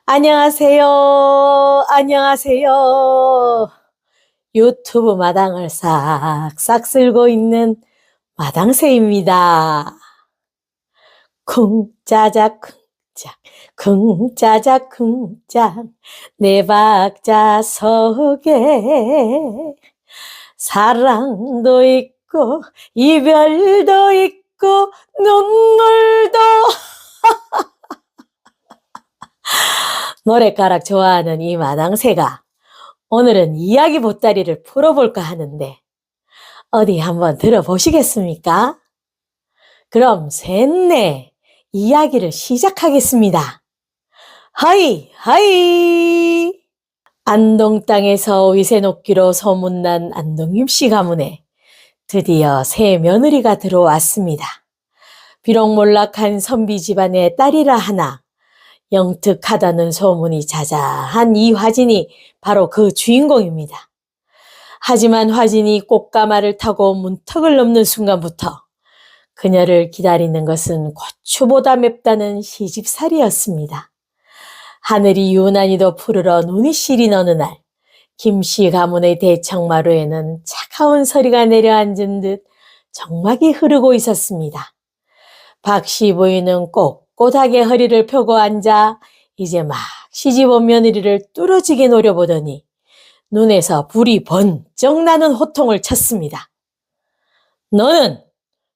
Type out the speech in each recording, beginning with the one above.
안녕하세요. 안녕하세요. 유튜브 마당을 싹싹 쓸고 있는 마당새입니다. 쿵짜작 쿵짝 쿵짜작 쿵짝 네 박자 속에 사랑도 있고 이별도 있고 눈물도 노랫가락 좋아하는 이 마당새가 오늘은 이야기 보따리를 풀어볼까 하는데 어디 한번 들어보시겠습니까? 그럼 셋내 이야기를 시작하겠습니다. 하이 하이. 안동 땅에서 위세 놓기로 소문난 안동김씨 가문에 드디어 새 며느리가 들어왔습니다. 비록 몰락한 선비 집안의 딸이라 하나 영특하다는 소문이 자자한 이 화진이 바로 그 주인공입니다. 하지만 화진이 꽃가마를 타고 문턱을 넘는 순간부터 그녀를 기다리는 것은 고추보다 맵다는 시집살이였습니다. 하늘이 유난히도 푸르러 눈이 시린 어느 날 김씨 가문의 대청마루에는 차가운 서리가 내려앉은 듯 정막이 흐르고 있었습니다. 박씨 부인은 꼿꼿하게 허리를 펴고 앉아 이제 막 시집온 며느리를 뚫어지게 노려보더니 눈에서 불이 번쩍 나는 호통을 쳤습니다. 너는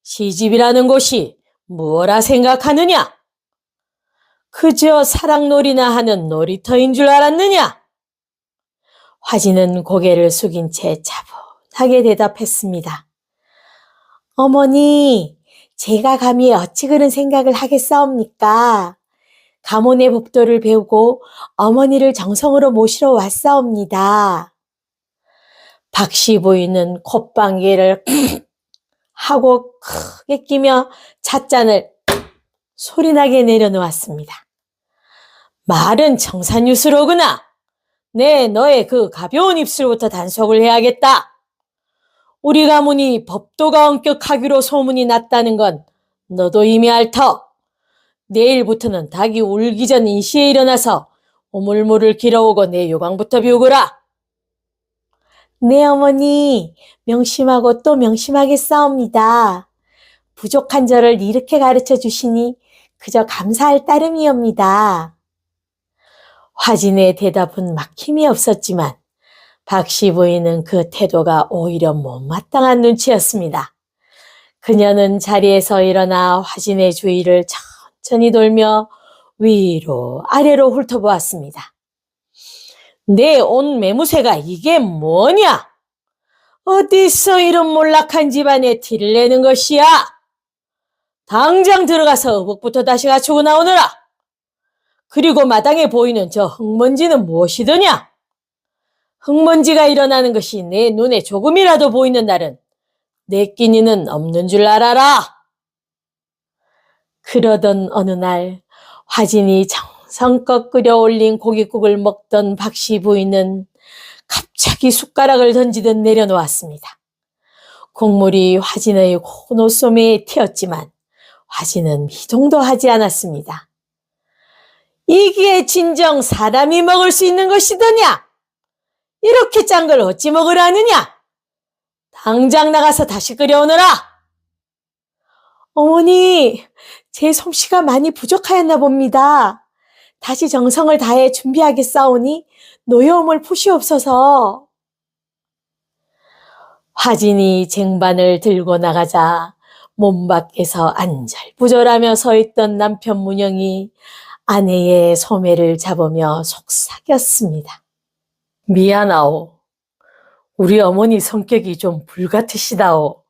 시집이라는 곳이 뭐라 생각하느냐? 그저 사랑놀이나 하는 놀이터인 줄 알았느냐? 화진은 고개를 숙인 채 차분하게 대답했습니다. 어머니, 제가 감히 어찌 그런 생각을 하겠사옵니까? 가문의 법도를 배우고 어머니를 정성으로 모시러 왔사옵니다. 박씨 부인은 콧방귀를 하고 크게 끼며 찻잔을 소리나게 내려놓았습니다. 말은 청산유수로구나. 너의 그 가벼운 입술부터 단속을 해야겠다. 우리 가문이 법도가 엄격하기로 소문이 났다는 건 너도 이미 알 터. 내일부터는 닭이 울기 전 인시에 일어나서 우물물을 길어오고 내 요강부터 비우거라. 네 어머니, 명심하고 또 명심하겠사옵니다. 부족한 저를 이렇게 가르쳐 주시니 그저 감사할 따름이옵니다. 화진의 대답은 막힘이 없었지만 박씨 부인은 그 태도가 오히려 못마땅한 눈치였습니다. 그녀는 자리에서 일어나 화진의 주위를 천천히 돌며 위로 아래로 훑어보았습니다. 내 온 매무새가 이게 뭐냐? 어디서 이런 몰락한 집안에 티를 내는 것이야? 당장 들어가서 의복부터 다시 갖추고 나오너라. 그리고 마당에 보이는 저 흙먼지는 무엇이더냐? 흙먼지가 일어나는 것이 내 눈에 조금이라도 보이는 날은 내 끼니는 없는 줄 알아라. 그러던 어느 날 화진이 정성껏 끓여 올린 고깃국을 먹던 박씨 부인은 갑자기 숟가락을 던지듯 내려놓았습니다. 국물이 화진의 혼옷소매에 튀었지만 화진은 미동도 하지 않았습니다. 이게 진정 사람이 먹을 수 있는 것이더냐? 이렇게 짠 걸 어찌 먹으라느냐? 당장 나가서 다시 끓여오너라. 어머니, 제 솜씨가 많이 부족하였나 봅니다. 다시 정성을 다해 준비하겠사오니 노여움을 푸시옵소서. 화진이 쟁반을 들고 나가자 몸 밖에서 안절부절하며 서 있던 남편 문영이 아내의 소매를 잡으며 속삭였습니다. 미안하오. 우리 어머니 성격이 좀 불같으시다오.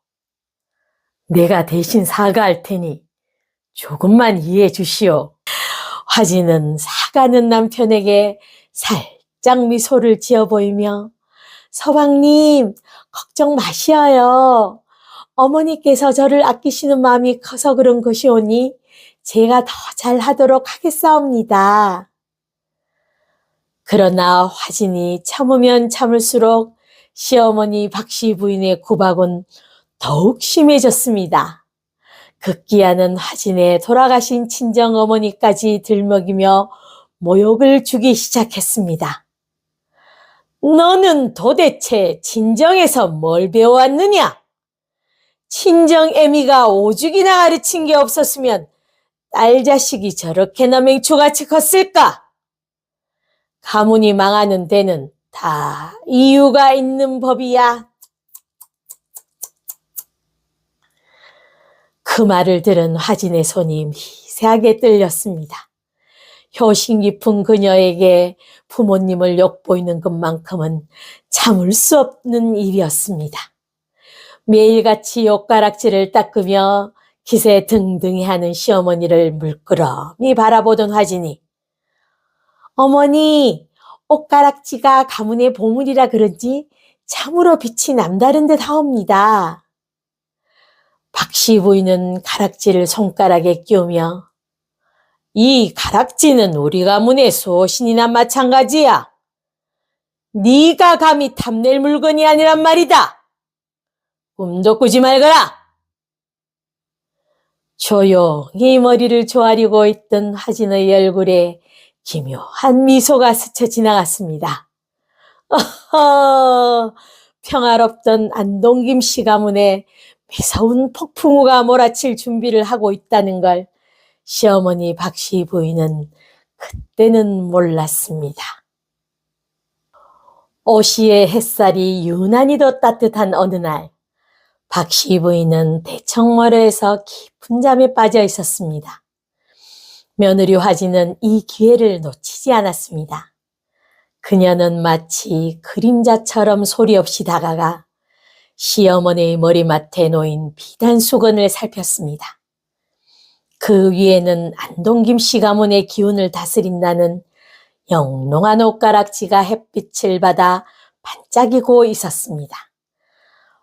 내가 대신 사과할 테니 조금만 이해해 주시오. 화진은 사가는 남편에게 살짝 미소를 지어 보이며 서방님, 걱정 마시어요. 어머니께서 저를 아끼시는 마음이 커서 그런 것이오니 제가 더 잘하도록 하겠사옵니다. 그러나 화진이 참으면 참을수록 시어머니 박씨 부인의 구박은 더욱 심해졌습니다. 급기야는 화진의 돌아가신 친정어머니까지 들먹이며 모욕을 주기 시작했습니다. 너는 도대체 친정에서 뭘 배워왔느냐? 친정 애미가 오죽이나 가르친 게 없었으면 딸 자식이 저렇게나 맹초같이 컸을까? 가문이 망하는 데는 다 이유가 있는 법이야. 그 말을 들은 화진의 손이 미세하게 떨렸습니다. 효심 깊은 그녀에게 부모님을 욕보이는 것만큼은 참을 수 없는 일이었습니다. 매일같이 옷가락질을 닦으며 기세 등등해하는 시어머니를 물끄러미 바라보던 화진이, 어머니, 옷가락지가 가문의 보물이라 그런지 참으로 빛이 남다른 듯 하옵니다. 박씨 부인은 가락지를 손가락에 끼우며, 이 가락지는 우리 가문의 소신이나 마찬가지야. 네가 감히 탐낼 물건이 아니란 말이다. 꿈도 꾸지 말거라. 조용히 머리를 조아리고 있던 화진의 얼굴에 기묘한 미소가 스쳐 지나갔습니다. 평화롭던 안동김 씨 가문에 매서운 폭풍우가 몰아칠 준비를 하고 있다는 걸 시어머니 박씨 부인은 그때는 몰랐습니다. 오시의 햇살이 유난히 더 따뜻한 어느 날, 박씨 부인은 대청마루에서 깊은 잠에 빠져 있었습니다. 며느리 화진은 이 기회를 놓치지 않았습니다. 그녀는 마치 그림자처럼 소리 없이 다가가 시어머니의 머리맡에 놓인 비단 수건을 살폈습니다. 그 위에는 안동김 씨 가문의 기운을 다스린다는 영롱한 옷가락지가 햇빛을 받아 반짝이고 있었습니다.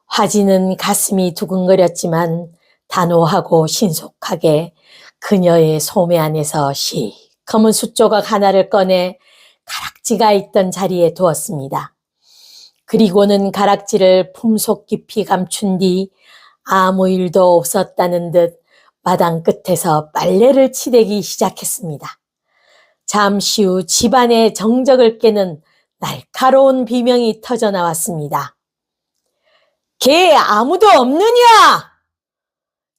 화진은 가슴이 두근거렸지만 단호하고 신속하게 그녀의 소매 안에서 시커먼 숫조각 하나를 꺼내 가락지가 있던 자리에 두었습니다. 그리고는 가락지를 품속 깊이 감춘 뒤 아무 일도 없었다는 듯 마당 끝에서 빨래를 치대기 시작했습니다. 잠시 후 집안의 정적을 깨는 날카로운 비명이 터져 나왔습니다. 걔 아무도 없느냐?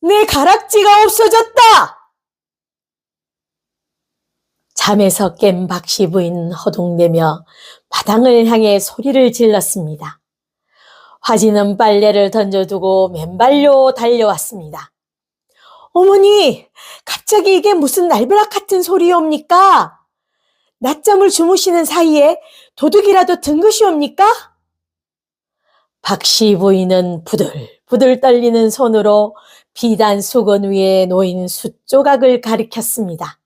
내 가락지가 없어졌다! 잠에서 깬 박씨 부인 허둥대며 마당을 향해 소리를 질렀습니다. 화진은 빨래를 던져두고 맨발로 달려왔습니다. 어머니, 갑자기 이게 무슨 날벼락 같은 소리옵니까? 낮잠을 주무시는 사이에 도둑이라도 든 것이옵니까? 박씨 부인은 부들부들 떨리는 손으로 비단 수건 위에 놓인 숫조각을 가리켰습니다.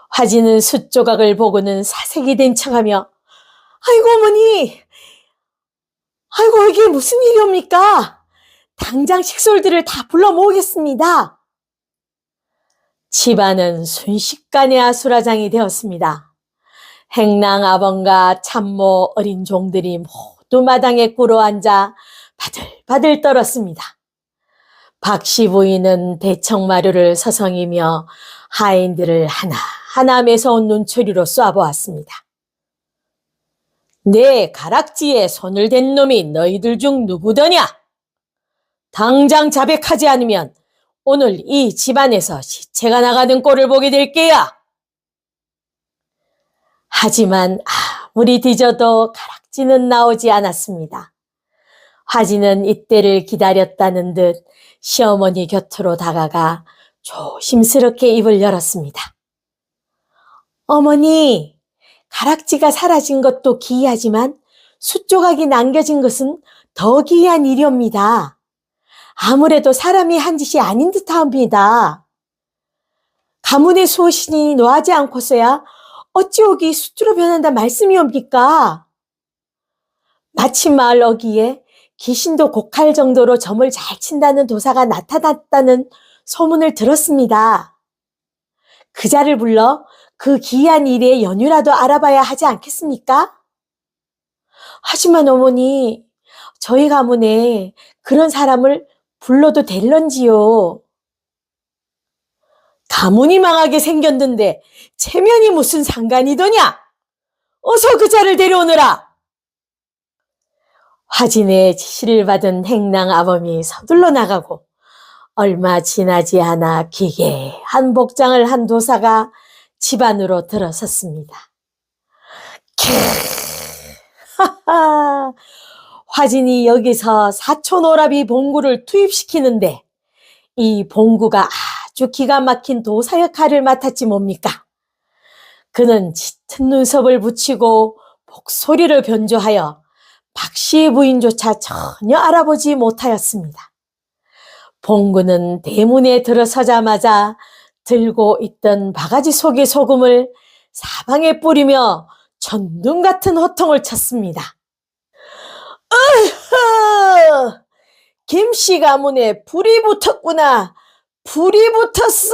화진은 숫조각을 보고는 사색이 된 척하며, 아이고 어머니, 아이고 이게 무슨 일이옵니까? 당장 식솔들을 다 불러 모으겠습니다. 집안은 순식간에 아수라장이 되었습니다. 행랑 아범과 참모 어린 종들이 모두 마당에 꿇어앉아 바들바들 떨었습니다. 박씨 부인은 대청마루를 서성이며 하인들을 하나하나 매서운 눈초리로 쏴보았습니다. 내 가락지에 손을 댄 놈이 너희들 중 누구더냐? 당장 자백하지 않으면 오늘 이 집안에서 시체가 나가는 꼴을 보게 될 게야. 하지만 아무리 뒤져도 가락지는 나오지 않았습니다. 화진은 이때를 기다렸다는 듯 시어머니 곁으로 다가가 조심스럽게 입을 열었습니다. 어머니, 가락지가 사라진 것도 기이하지만 숫조각이 남겨진 것은 더 기이한 일이옵니다. 아무래도 사람이 한 짓이 아닌 듯합니다. 가문의 소신이 노하지 않고서야 어찌 옥이 숫으로 변한다 말씀이옵니까? 마침 마을 어귀에 귀신도 곡할 정도로 점을 잘 친다는 도사가 나타났다는 소문을 들었습니다. 그자를 불러 그 기이한 일의 연유라도 알아봐야 하지 않겠습니까? 하지만 어머니, 저희 가문에 그런 사람을 불러도 될런지요? 가문이 망하게 생겼는데 체면이 무슨 상관이더냐? 어서 그 자를 데려오너라. 화진의 지시를 받은 행랑 아범이 서둘러 나가고 얼마 지나지 않아 기괴한 복장을 한 도사가 집안으로 들어섰습니다. 하하, 화진이 여기서 사촌오라비 봉구를 투입시키는데 이 봉구가 아주 기가 막힌 도사 역할을 맡았지 뭡니까? 그는 짙은 눈썹을 붙이고 목소리를 변조하여 박씨 부인조차 전혀 알아보지 못하였습니다. 봉구는 대문에 들어서자마자 들고 있던 바가지 속의 소금을 사방에 뿌리며 천둥 같은 호통을 쳤습니다. 으흐! 김씨 가문에 불이 붙었구나. 불이 붙었어.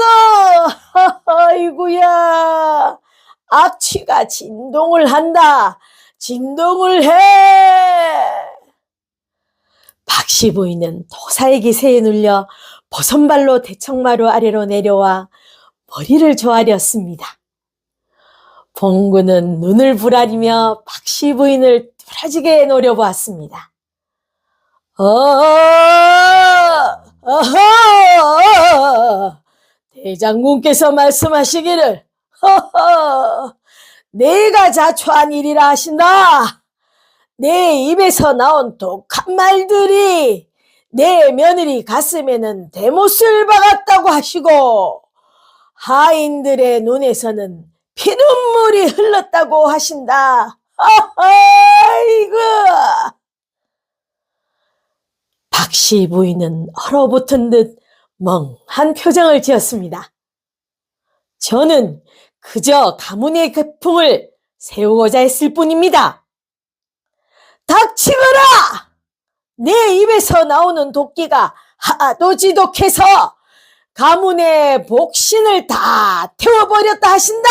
아이고야. 악취가 진동을 한다. 진동을 해. 박씨 부인은 도사의 기세에 눌려 버선발로 대청마루 아래로 내려와 머리를 조아렸습니다. 봉구는 눈을 부라리며 박씨 부인을 뚫어지게 노려보았습니다. 대장군께서 말씀하시기를 내가 자초한 일이라 하신다. 내 입에서 나온 독한 말들이 내 며느리 가슴에는 대못을 박았다고 하시고 하인들의 눈에서는 피눈물이 흘렀다고 하신다. 아이고. 박씨 부인은 얼어붙은 듯 멍한 표정을 지었습니다. 저는 그저 가문의 거품을 세우고자 했을 뿐입니다. 닥치거라! 내 입에서 나오는 도끼가 하도 지독해서 가문의 복신을 다 태워버렸다 하신다.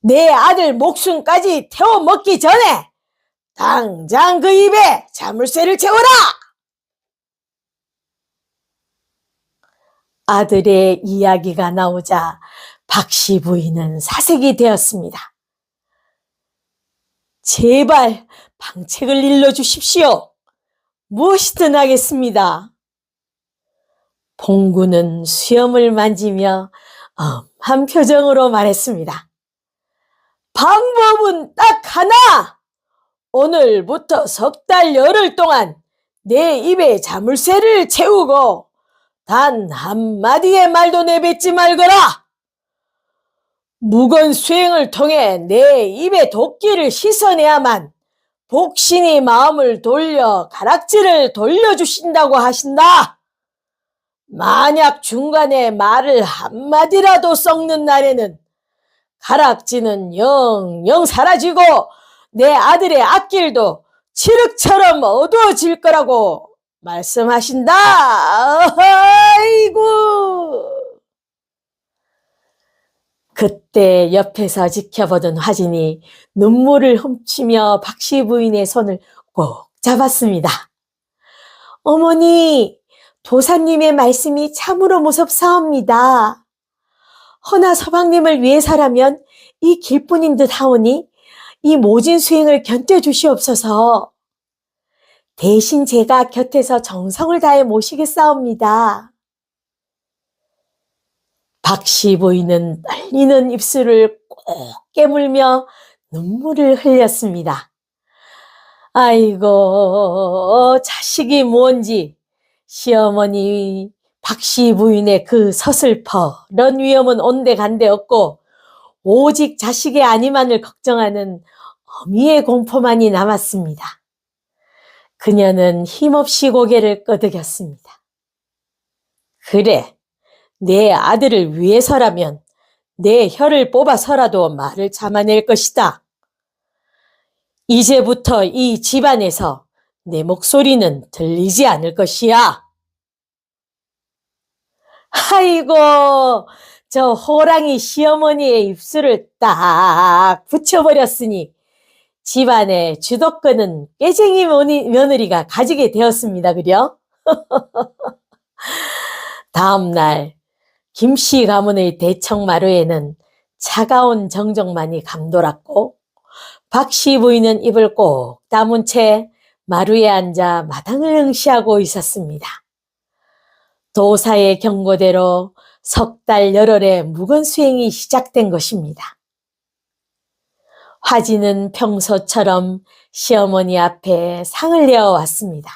내 아들 목숨까지 태워 먹기 전에 당장 그 입에 자물쇠를 채워라! 아들의 이야기가 나오자 박씨 부인은 사색이 되었습니다. 제발 방책을 일러주십시오. 무엇이든 하겠습니다. 봉구는 수염을 만지며 엄한 표정으로 말했습니다. 방법은 딱 하나! 오늘부터 석 달 열흘 동안 내 입에 자물쇠를 채우고 단 한마디의 말도 내뱉지 말거라. 무건 수행을 통해 내 입에 도끼를 씻어내야만 복신이 마음을 돌려 가락지를 돌려주신다고 하신다. 만약 중간에 말을 한마디라도 썩는 날에는 가락지는 영영 사라지고 내 아들의 앞길도 칠흑처럼 어두워질 거라고 말씀하신다. 아이고. 그때 옆에서 지켜보던 화진이 눈물을 훔치며 박씨 부인의 손을 꼭 잡았습니다. 어머니, 도사님의 말씀이 참으로 무섭사옵니다. 허나 서방님을 위해서라면 이 길뿐인 듯 하오니 이 모진 수행을 견뎌주시옵소서. 대신 제가 곁에서 정성을 다해 모시겠사옵니다. 박씨 부인은 떨리는 입술을 꼭 깨물며 눈물을 흘렸습니다. 아이고, 자식이 뭔지 시어머니 박씨 부인의 그 서슬퍼런 위험은 온데간데 없고 오직 자식의 안위만을 걱정하는 어미의 공포만이 남았습니다. 그녀는 힘없이 고개를 끄덕였습니다. 그래, 내 아들을 위해서라면 내 혀를 뽑아서라도 말을 참아낼 것이다. 이제부터 이 집안에서 내 목소리는 들리지 않을 것이야. 아이고, 저 호랑이 시어머니의 입술을 딱 붙여버렸으니 집안의 주도권은 꾀쟁이 며느리가 가지게 되었습니다. 그려? 다음날 김씨 가문의 대청마루에는 차가운 정적만이 감돌았고 박씨 부인은 입을 꼭 다문 채 마루에 앉아 마당을 응시하고 있었습니다. 도사의 경고대로 석 달 열흘에 묵은 수행이 시작된 것입니다. 화진은 평소처럼 시어머니 앞에 상을 내어왔습니다.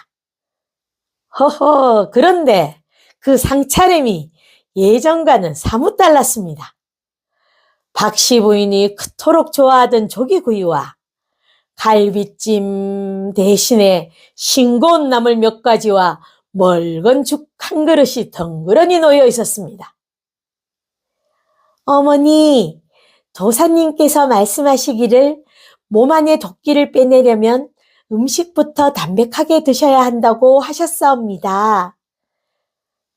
허허, 그런데 그 상차림이 예전과는 사뭇 달랐습니다. 박씨 부인이 그토록 좋아하던 조기구이와 갈비찜 대신에 싱거운 나물 몇 가지와 멀건 죽 한 그릇이 덩그러니 놓여 있었습니다. 어머니, 도사님께서 말씀하시기를 몸 안에 독기를 빼내려면 음식부터 담백하게 드셔야 한다고 하셨사옵니다.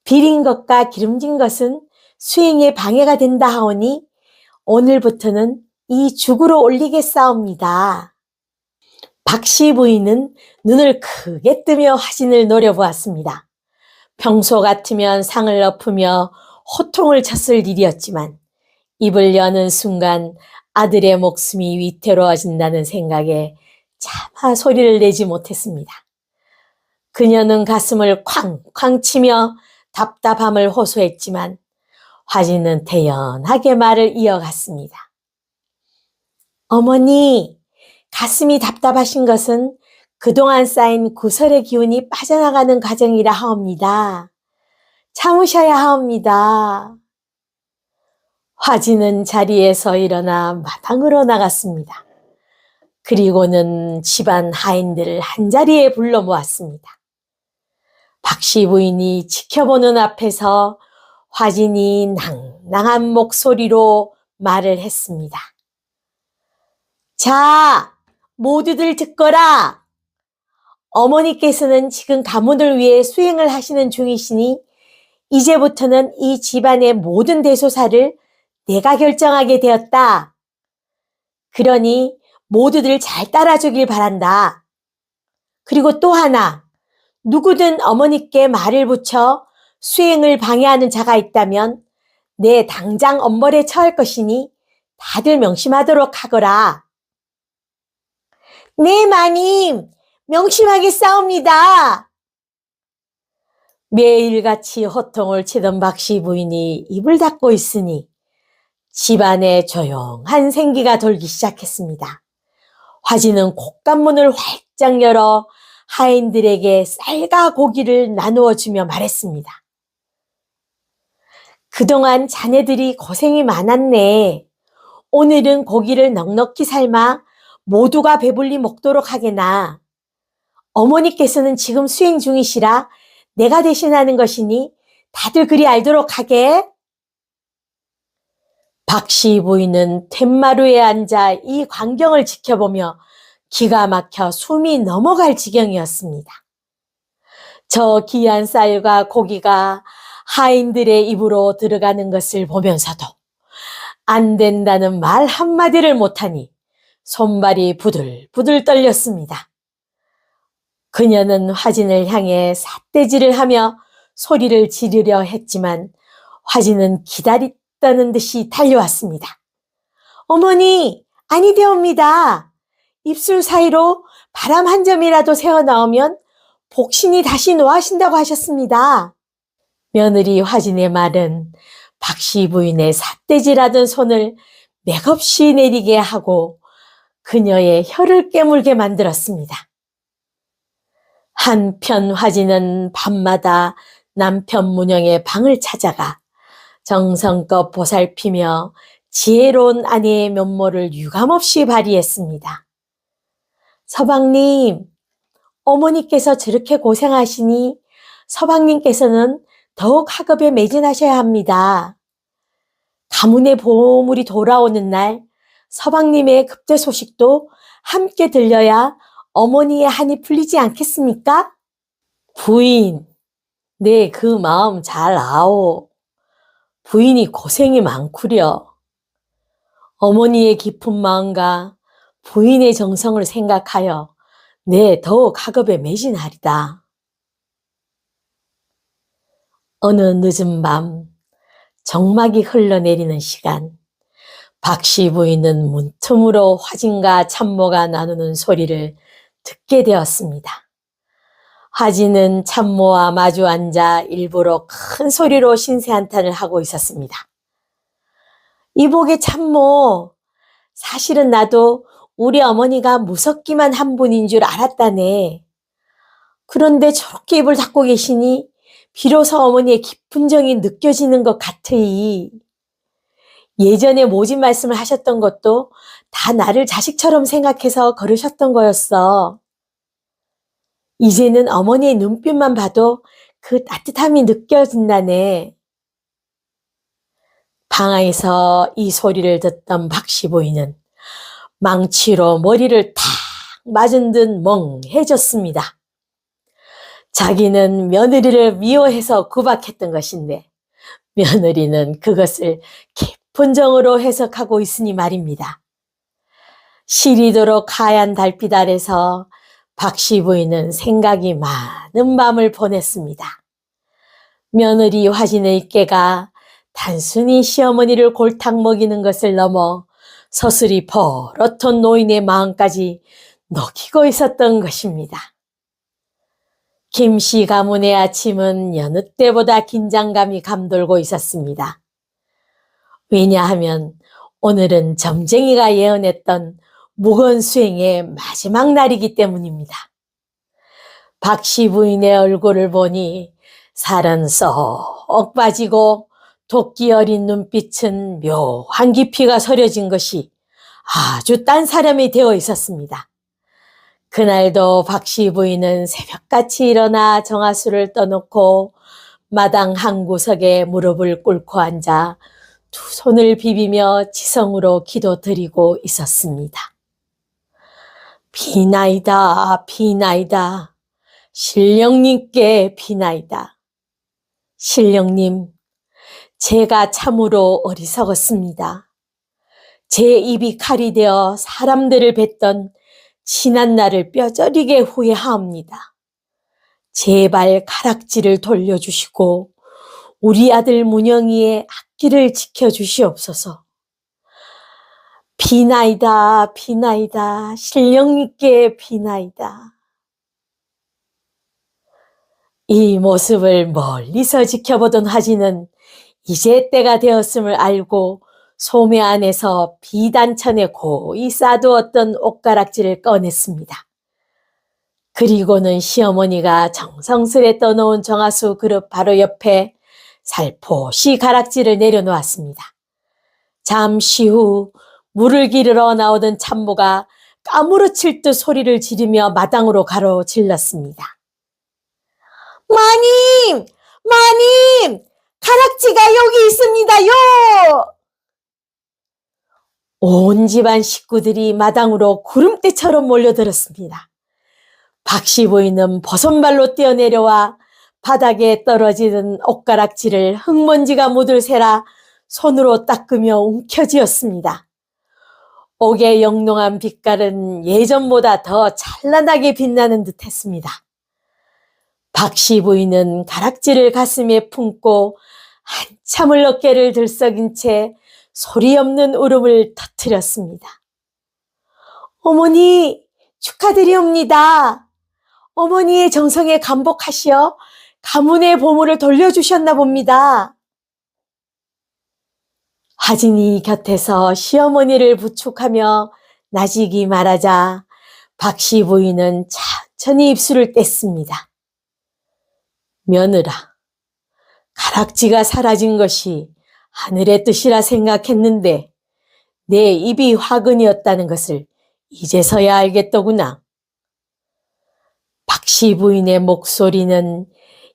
비린 것과 기름진 것은 수행에 방해가 된다 하오니 오늘부터는 이 죽으로 올리겠사옵니다. 박씨 부인은 눈을 크게 뜨며 화진을 노려보았습니다. 평소 같으면 상을 엎으며 호통을 쳤을 일이었지만 입을 여는 순간 아들의 목숨이 위태로워진다는 생각에 차마 소리를 내지 못했습니다. 그녀는 가슴을 쾅쾅 치며 답답함을 호소했지만 화진은 태연하게 말을 이어갔습니다. 어머니, 가슴이 답답하신 것은 그동안 쌓인 구설의 기운이 빠져나가는 과정이라 하옵니다. 참으셔야 하옵니다. 화진은 자리에서 일어나 마당으로 나갔습니다. 그리고는 집안 하인들을 한자리에 불러 모았습니다. 박씨 부인이 지켜보는 앞에서 화진이 낭낭한 목소리로 말을 했습니다. 자, 모두들 듣거라. 어머니께서는 지금 가문을 위해 수행을 하시는 중이시니 이제부터는 이 집안의 모든 대소사를 내가 결정하게 되었다. 그러니 모두들 잘 따라주길 바란다. 그리고 또 하나, 누구든 어머니께 말을 붙여 수행을 방해하는 자가 있다면 내 당장 엄벌에 처할 것이니 다들 명심하도록 하거라. 네, 마님, 명심하겠사옵니다. 매일같이 호통을 치던 박씨 부인이 입을 닫고 있으니 집안에 조용한 생기가 돌기 시작했습니다. 화진은 곶감문을 활짝 열어 하인들에게 쌀과 고기를 나누어 주며 말했습니다. 그동안 자네들이 고생이 많았네. 오늘은 고기를 넉넉히 삶아 모두가 배불리 먹도록 하게나. 어머니께서는 지금 수행 중이시라 내가 대신하는 것이니 다들 그리 알도록 하게. 박씨 부인은 툇마루에 앉아 이 광경을 지켜보며 기가 막혀 숨이 넘어갈 지경이었습니다. 저 귀한 쌀과 고기가 하인들의 입으로 들어가는 것을 보면서도 안 된다는 말 한마디를 못하니 손발이 부들부들 떨렸습니다. 그녀는 화진을 향해 삿대질을 하며 소리를 지르려 했지만 화진은 기다렸다는 듯이 달려왔습니다. 어머니, 아니되옵니다. 입술 사이로 바람 한 점이라도 새어나오면 복신이 다시 노하신다고 하셨습니다. 며느리 화진의 말은 박씨 부인의 삿대질하던 손을 맥없이 내리게 하고 그녀의 혀를 깨물게 만들었습니다. 한편 화진은 밤마다 남편 문영의 방을 찾아가 정성껏 보살피며 지혜로운 아내의 면모를 유감없이 발휘했습니다. 서방님, 어머니께서 저렇게 고생하시니 서방님께서는 더욱 학업에 매진하셔야 합니다. 가문의 보물이 돌아오는 날 서방님의 급제 소식도 함께 들려야 어머니의 한이 풀리지 않겠습니까? 부인, 네, 그 마음 잘 아오. 부인이 고생이 많구려. 어머니의 깊은 마음과 부인의 정성을 생각하여 네, 더욱 학업에 매진하리다. 어느 늦은 밤 정막이 흘러내리는 시간, 박씨 부인은 문틈으로 화진과 참모가 나누는 소리를 듣게 되었습니다. 화진은 참모와 마주 앉아 일부러 큰 소리로 신세한탄을 하고 있었습니다. 이복의 참모, 사실은 나도 우리 어머니가 무섭기만 한 분인 줄 알았다네. 그런데 저렇게 입을 닫고 계시니 비로소 어머니의 깊은 정이 느껴지는 것 같으이. 예전에 모진 말씀을 하셨던 것도 다 나를 자식처럼 생각해서 걸으셨던 거였어. 이제는 어머니의 눈빛만 봐도 그 따뜻함이 느껴진다네. 방 안에서 이 소리를 듣던 박씨 부인은 망치로 머리를 탁 맞은 듯 멍해졌습니다. 자기는 며느리를 미워해서 구박했던 것인데 며느리는 그것을 깊은 정으로 해석하고 있으니 말입니다. 시리도록 하얀 달빛 아래서 박씨 부인은 생각이 많은 밤을 보냈습니다. 며느리 화진의 깨가 단순히 시어머니를 골탕 먹이는 것을 넘어 서슬이 버릇한 노인의 마음까지 녹이고 있었던 것입니다. 김씨 가문의 아침은 여느 때보다 긴장감이 감돌고 있었습니다. 왜냐하면 오늘은 점쟁이가 예언했던 무건수행의 마지막 날이기 때문입니다. 박씨 부인의 얼굴을 보니 살은 쏙 빠지고 도끼 어린 눈빛은 묘한 깊이가 서려진 것이 아주 딴 사람이 되어 있었습니다. 그날도 박씨 부인은 새벽같이 일어나 정화수를 떠놓고 마당 한 구석에 무릎을 꿇고 앉아 두 손을 비비며 지성으로 기도드리고 있었습니다. 비나이다, 비나이다. 신령님께 비나이다. 신령님, 제가 참으로 어리석었습니다. 제 입이 칼이 되어 사람들을 뱉던 지난 날을 뼈저리게 후회하옵니다. 제발 가락지를 돌려주시고 우리 아들 문영이의 앞길을 지켜주시옵소서. 비나이다, 비나이다. 신령님께 비나이다. 이 모습을 멀리서 지켜보던 화진은 이제 때가 되었음을 알고 소매 안에서 비단천에 고이 싸두었던 옷가락지를 꺼냈습니다. 그리고는 시어머니가 정성스레 떠놓은 정화수 그릇 바로 옆에 살포시 가락지를 내려놓았습니다. 잠시 후 물을 기르러 나오던 참모가 까무러칠 듯 소리를 지르며 마당으로 가로질렀습니다. 마님! 마님! 가락지가 여기 있습니다요! 온 집안 식구들이 마당으로 구름대처럼 몰려들었습니다. 박씨 부인은 버선발로 뛰어내려와 바닥에 떨어지는 옷가락지를 흙먼지가 묻을 새라 손으로 닦으며 움켜쥐었습니다. 옥의 영롱한 빛깔은 예전보다 더 찬란하게 빛나는 듯 했습니다. 박씨 부인은 가락지를 가슴에 품고 한참을 어깨를 들썩인 채 소리 없는 울음을 터뜨렸습니다. 어머니, 축하드리옵니다. 어머니의 정성에 감복하시어 가문의 보물을 돌려주셨나 봅니다. 화진이 곁에서 시어머니를 부축하며 나지기 말하자 박씨 부인은 천천히 입술을 뗐습니다. 며느라, 가락지가 사라진 것이 하늘의 뜻이라 생각했는데 내 입이 화근이었다는 것을 이제서야 알겠더구나. 박씨 부인의 목소리는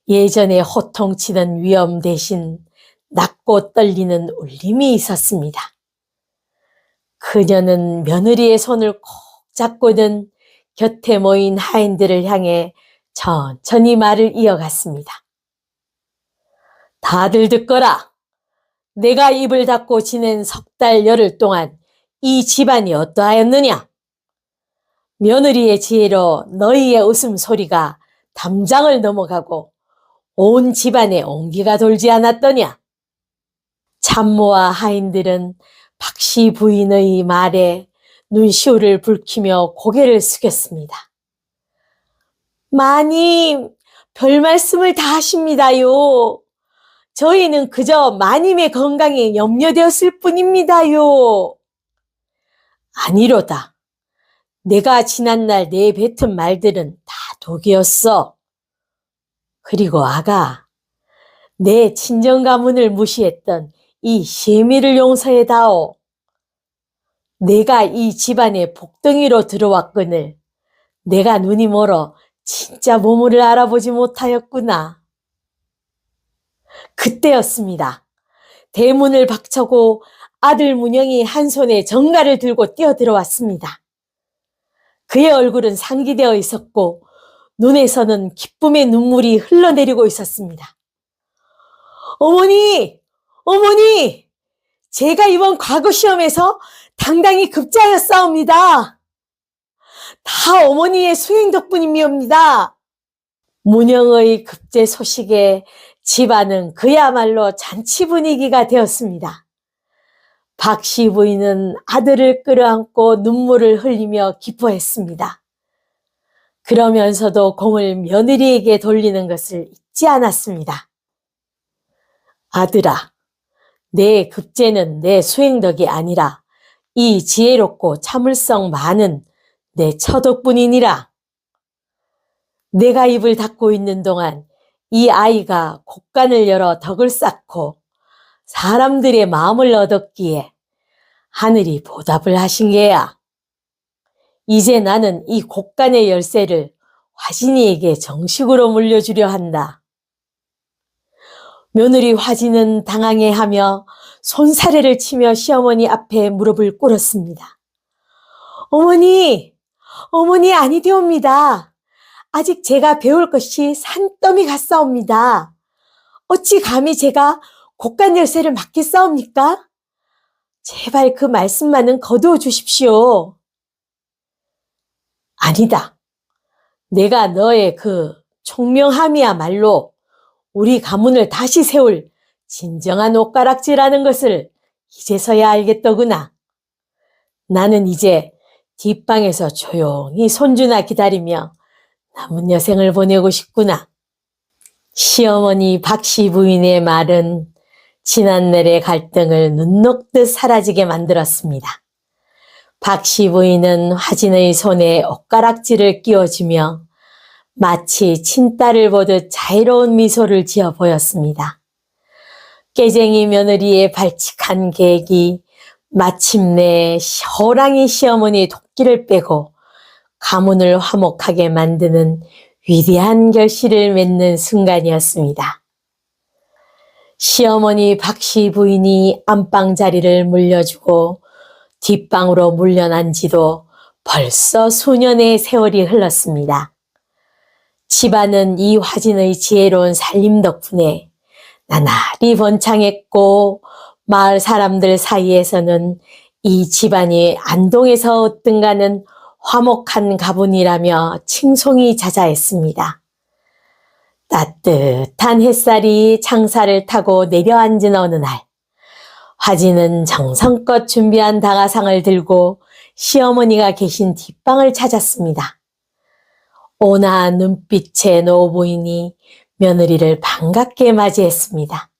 예전에 호통치던 위엄 대신 낮고 떨리는 울림이 있었습니다. 그녀는 며느리의 손을 꼭 잡고는 곁에 모인 하인들을 향해 천천히 말을 이어갔습니다. 다들 듣거라. 내가 입을 닫고 지낸 석 달 열흘 동안 이 집안이 어떠하였느냐? 며느리의 지혜로 너희의 웃음소리가 담장을 넘어가고 온 집안에 온기가 돌지 않았더냐? 참모와 하인들은 박씨 부인의 말에 눈시울을 붉히며 고개를 숙였습니다. 마님, 별 말씀을 다 하십니다요. 저희는 그저 마님의 건강에 염려되었을 뿐입니다요. 아니로다. 내가 지난날 내뱉은 말들은 다 독이었어. 그리고 아가, 내 친정 가문을 무시했던 이 시애미를 용서해다오. 내가 이 집안의 복덩이로 들어왔거늘 내가 눈이 멀어 진짜 보물을 알아보지 못하였구나. 그때였습니다. 대문을 박차고 아들 문영이 한 손에 정갈을 들고 뛰어들어왔습니다. 그의 얼굴은 상기되어 있었고 눈에서는 기쁨의 눈물이 흘러내리고 있었습니다. 어머니! 어머니! 제가 이번 과거 시험에서 당당히 급제하였사옵니다. 다 어머니의 수행 덕분이옵니다. 문영의 급제 소식에 집안은 그야말로 잔치 분위기가 되었습니다. 박씨 부인은 아들을 끌어안고 눈물을 흘리며 기뻐했습니다. 그러면서도 공을 며느리에게 돌리는 것을 잊지 않았습니다. 아들아, 내 급제는 내 수행덕이 아니라 이 지혜롭고 참을성 많은 내 처덕뿐이니라. 내가 입을 닫고 있는 동안 이 아이가 곡간을 열어 덕을 쌓고 사람들의 마음을 얻었기에 하늘이 보답을 하신 게야. 이제 나는 이 곡간의 열쇠를 화진이에게 정식으로 물려주려 한다. 며느리 화진은 당황해하며 손사래를 치며 시어머니 앞에 무릎을 꿇었습니다. 어머니, 어머니 아니되옵니다. 아직 제가 배울 것이 산더미 같사옵니다. 어찌 감히 제가 곡간 열쇠를 맡겠사옵니까? 제발 그 말씀만은 거두어 주십시오. 아니다. 내가 너의 그 총명함이야말로 우리 가문을 다시 세울 진정한 옷가락질하는 것을 이제서야 알겠더구나. 나는 이제 뒷방에서 조용히 손주나 기다리며 남은 여생을 보내고 싶구나. 시어머니 박씨 부인의 말은 지난날의 갈등을 눈 녹듯 사라지게 만들었습니다. 박씨 부인은 화진의 손에 옷가락질을 끼워주며 마치 친딸을 보듯 자유로운 미소를 지어 보였습니다. 깨쟁이 며느리의 발칙한 계획이 마침내 호랑이 시어머니의 도끼를 빼고 가문을 화목하게 만드는 위대한 결실을 맺는 순간이었습니다. 시어머니 박씨 부인이 안방 자리를 물려주고 뒷방으로 물려난 지도 벌써 수년의 세월이 흘렀습니다. 집안은 이 화진의 지혜로운 살림 덕분에 나날이 번창했고 마을 사람들 사이에서는 이 집안이 안동에서 얻든가는 화목한 가문이라며 칭송이 자자했습니다. 따뜻한 햇살이 창살을 타고 내려앉은 어느 날, 화진은 정성껏 준비한 다가상을 들고 시어머니가 계신 뒷방을 찾았습니다. 온화한 눈빛의 노부인이 며느리를 반갑게 맞이했습니다.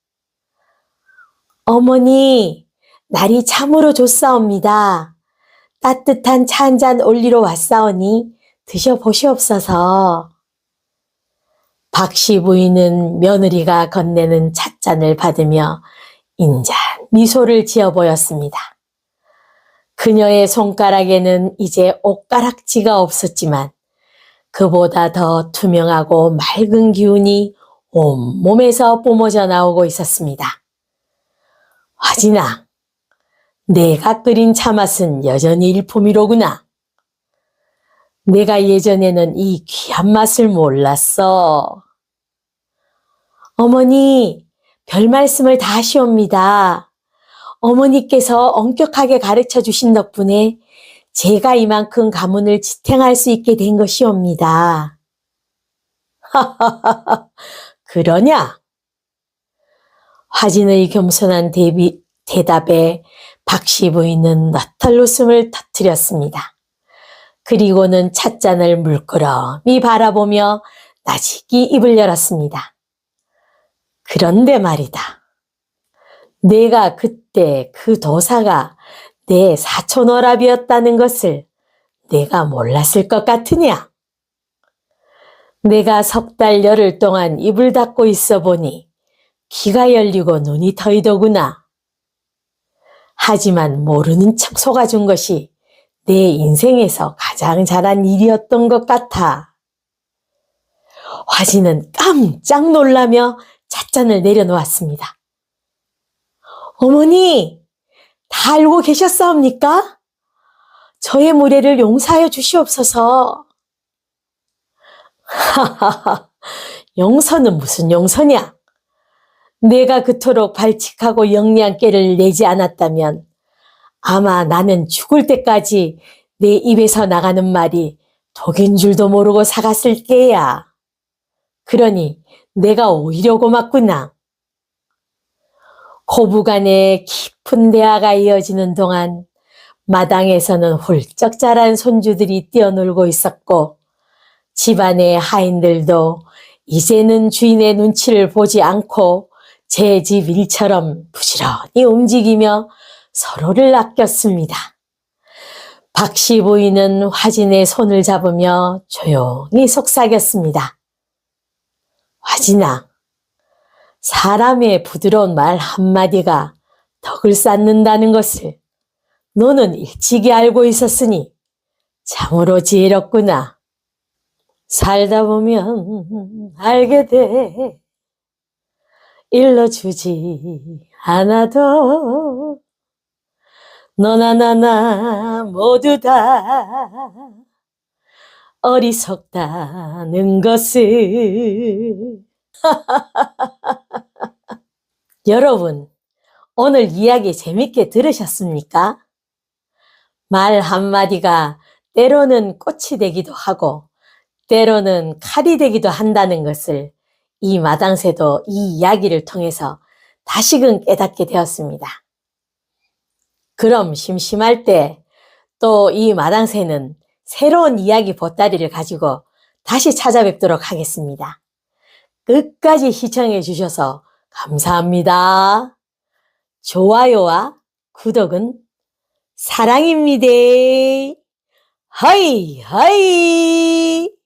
어머니, 날이 참으로 좋사옵니다. 따뜻한 차 한 잔 올리러 왔사오니 드셔보시옵소서. 박씨 부인은 며느리가 건네는 찻잔을 받으며 인자 미소를 지어 보였습니다. 그녀의 손가락에는 이제 옷가락지가 없었지만 그보다 더 투명하고 맑은 기운이 온몸에서 뿜어져 나오고 있었습니다. 화진아, 내가 끓인 차맛은 여전히 일품이로구나. 내가 예전에는 이 귀한 맛을 몰랐어. 어머니, 별 말씀을 다 하시옵니다. 어머니께서 엄격하게 가르쳐 주신 덕분에 제가 이만큼 가문을 지탱할 수 있게 된 것이옵니다. 하하하하, 그러냐? 화진의 겸손한 대답에 박씨 부인은 너털 웃음을 터뜨렸습니다. 그리고는 찻잔을 물끄러미 바라보며 나직이 입을 열었습니다. 그런데 말이다. 내가 그때 그 도사가 내 사촌오랍이었다는 것을 내가 몰랐을 것 같으냐? 내가 석 달 열흘 동안 입을 닫고 있어 보니 귀가 열리고 눈이 터이더구나. 하지만 모르는 척 속아준 것이 내 인생에서 가장 잘한 일이었던 것 같아. 화진은 깜짝 놀라며 찻잔을 내려놓았습니다. 어머니, 다 알고 계셨사옵니까? 저의 무례를 용서하여 주시옵소서. 하하하, 용서는 무슨 용서냐? 내가 그토록 발칙하고 영리한 깨를 내지 않았다면 아마 나는 죽을 때까지 내 입에서 나가는 말이 독인 줄도 모르고 살았을 게야. 그러니 내가 오히려 고맙구나. 고부간에 깊은 대화가 이어지는 동안 마당에서는 훌쩍 자란 손주들이 뛰어놀고 있었고 집안의 하인들도 이제는 주인의 눈치를 보지 않고 제 집 일처럼 부지런히 움직이며 서로를 아꼈습니다. 박씨 부인은 화진의 손을 잡으며 조용히 속삭였습니다. 화진아, 사람의 부드러운 말 한마디가 덕을 쌓는다는 것을 너는 일찍이 알고 있었으니 참으로 지혜롭구나. 살다 보면 알게 돼. 일러주지 않아도 너나 나나 모두 다 어리석다는 것을. 여러분, 오늘 이야기 재밌게 들으셨습니까? 말 한마디가 때로는 꽃이 되기도 하고 때로는 칼이 되기도 한다는 것을 이 마당새도 이 이야기를 통해서 다시금 깨닫게 되었습니다. 그럼 심심할 때 또 이 마당새는 새로운 이야기 보따리를 가지고 다시 찾아뵙도록 하겠습니다. 끝까지 시청해 주셔서 감사합니다. 좋아요와 구독은 사랑입니다. 하이 하이.